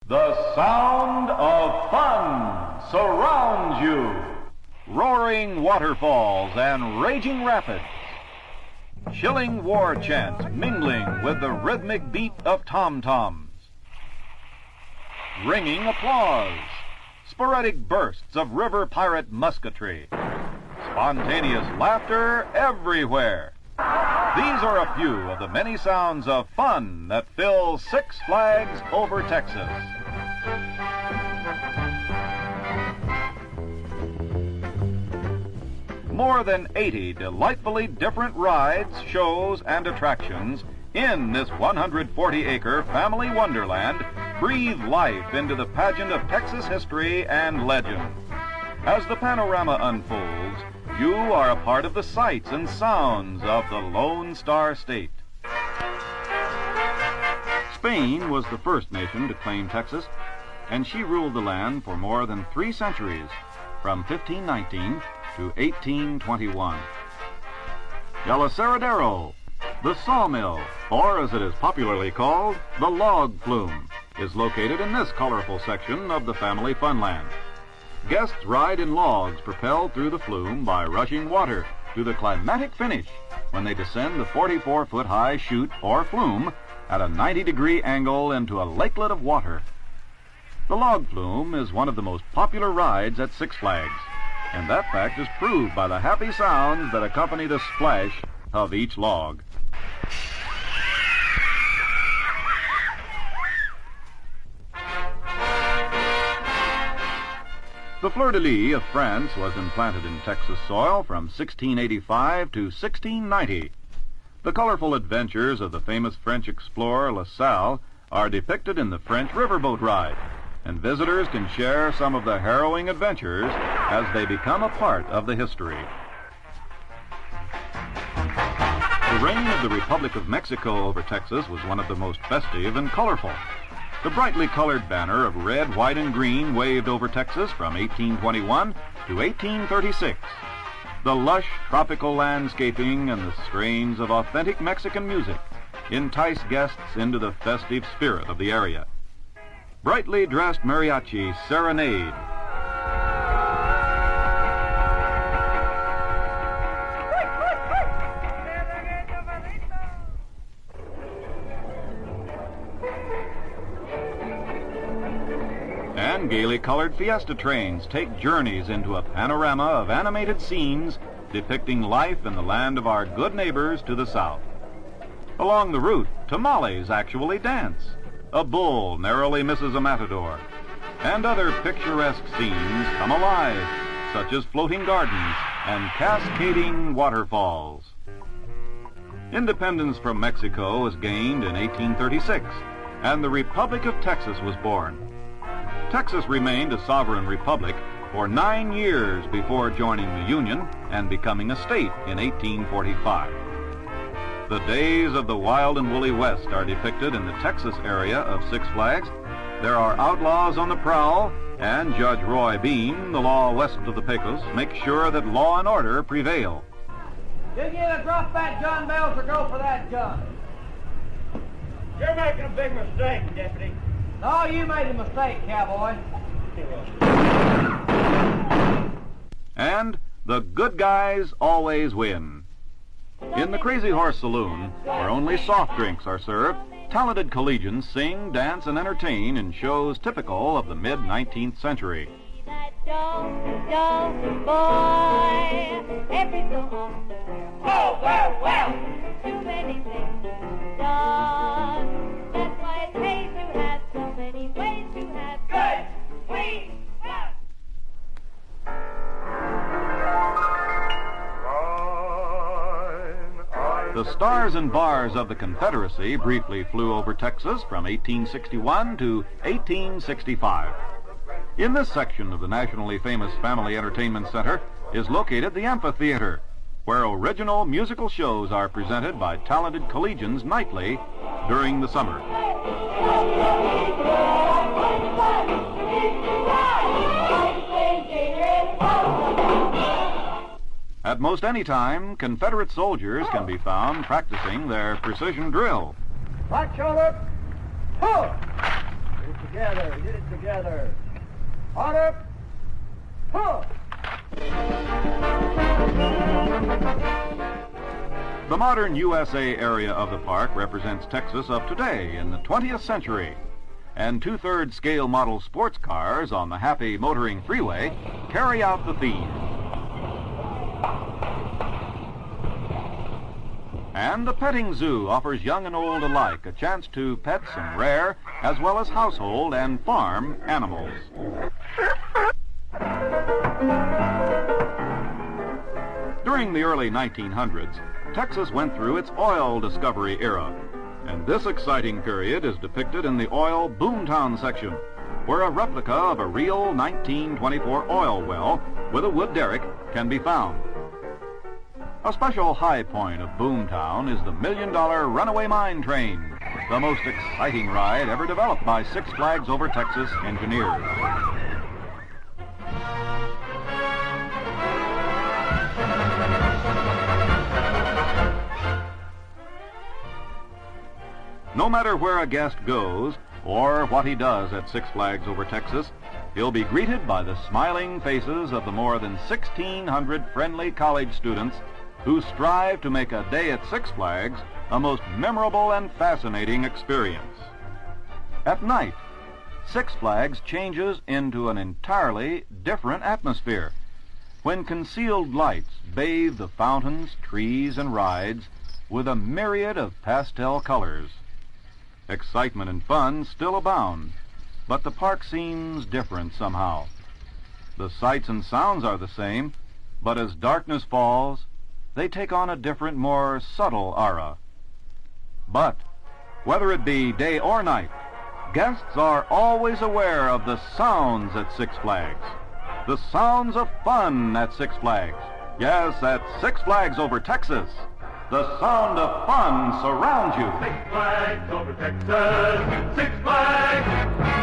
The sound of fun surrounds you. Roaring waterfalls and raging rapids. Chilling war chants mingling with the rhythmic beat of tom-toms. Ringing applause. Sporadic bursts of river pirate musketry. Spontaneous laughter everywhere. These are a few of the many sounds of fun that fill Six Flags Over Texas. More than 80 delightfully different rides, shows, and attractions in this 140-acre family wonderland breathe life into the pageant of Texas history and legend. As the panorama unfolds, you are a part of the sights and sounds of the Lone Star State. Spain was the first nation to claim Texas, and she ruled the land for more than 3 centuries, from 1519 to 1821. El Aserradero, the sawmill, or as it is popularly called, the log flume, is located in this colorful section of the family funland. Guests ride in logs propelled through the flume by rushing water to the climatic finish when they descend the 44-foot-high chute or flume at a 90-degree angle into a lakelet of water. The log flume is one of the most popular rides at Six Flags, and that fact is proved by the happy sounds that accompany the splash of each log. The fleur-de-lis of France was implanted in Texas soil from 1685 to 1690. The colorful adventures of the famous French explorer La Salle are depicted in the French riverboat ride, and visitors can share some of the harrowing adventures as they become a part of the history. The reign of the Republic of Mexico over Texas was one of the most festive and colorful. The brightly colored banner of red, white, and green waved over Texas from 1821 to 1836. The lush tropical landscaping and the strains of authentic Mexican music entice guests into the festive spirit of the area. Brightly dressed mariachi serenade. And gaily colored fiesta trains take journeys into a panorama of animated scenes depicting life in the land of our good neighbors to the south. Along the route, tamales actually dance. A bull narrowly misses a matador. And other picturesque scenes come alive, such as floating gardens and cascading waterfalls. Independence from Mexico was gained in 1836, and the Republic of Texas was born. Texas remained a sovereign republic for 9 years before joining the Union and becoming a state in 1845. The days of the wild and woolly West are depicted in the Texas area of Six Flags. There are outlaws on the prowl, and Judge Roy Bean, the law west of the Pecos, makes sure that law and order prevail. You either drop that gun, Bells, or go for that gun. You're making a big mistake, Deputy. No, you made a mistake, cowboy. And the good guys always win. In the Crazy Horse Saloon, where only soft drinks are served, talented collegians sing, dance, and entertain in shows typical of the mid-19th century. Oh, well. Too many things done. That's why it pays to have so many ways to have Good, clean, fun. The Stars and Bars of the Confederacy briefly flew over Texas from 1861 to 1865. In this section of the nationally famous Family Entertainment Center is located the amphitheater, where original musical shows are presented by talented collegians nightly during the summer. At most any time, Confederate soldiers can be found practicing their precision drill. Right shoulder, pull. together. Hit it together. Order. Pull. The modern USA area of the park represents Texas of today in the 20th century. And two-third scale model sports cars on the happy motoring freeway carry out the theme. And the petting zoo offers young and old alike a chance to pet some rare as well as household and farm animals. During the early 1900s, Texas went through its oil discovery era. And this exciting period is depicted in the oil boomtown section, where a replica of a real 1924 oil well with a wood derrick can be found. A special high point of Boomtown is the $1 Million Runaway Mine Train, the most exciting ride ever developed by Six Flags Over Texas engineers. No matter where a guest goes or what he does at Six Flags Over Texas, he'll be greeted by the smiling faces of the more than 1,600 friendly college students who strive to make a day at Six Flags a most memorable and fascinating experience. At night, Six Flags changes into an entirely different atmosphere when concealed lights bathe the fountains, trees, and rides with a myriad of pastel colors. Excitement and fun still abound, but the park seems different somehow. The sights and sounds are the same, but as darkness falls, they take on a different, more subtle aura. But whether it be day or night, guests are always aware of the sounds at Six Flags. The sounds of fun at Six Flags. Yes, at Six Flags Over Texas, the sound of fun surrounds you. Six Flags Over Texas. Six Flags.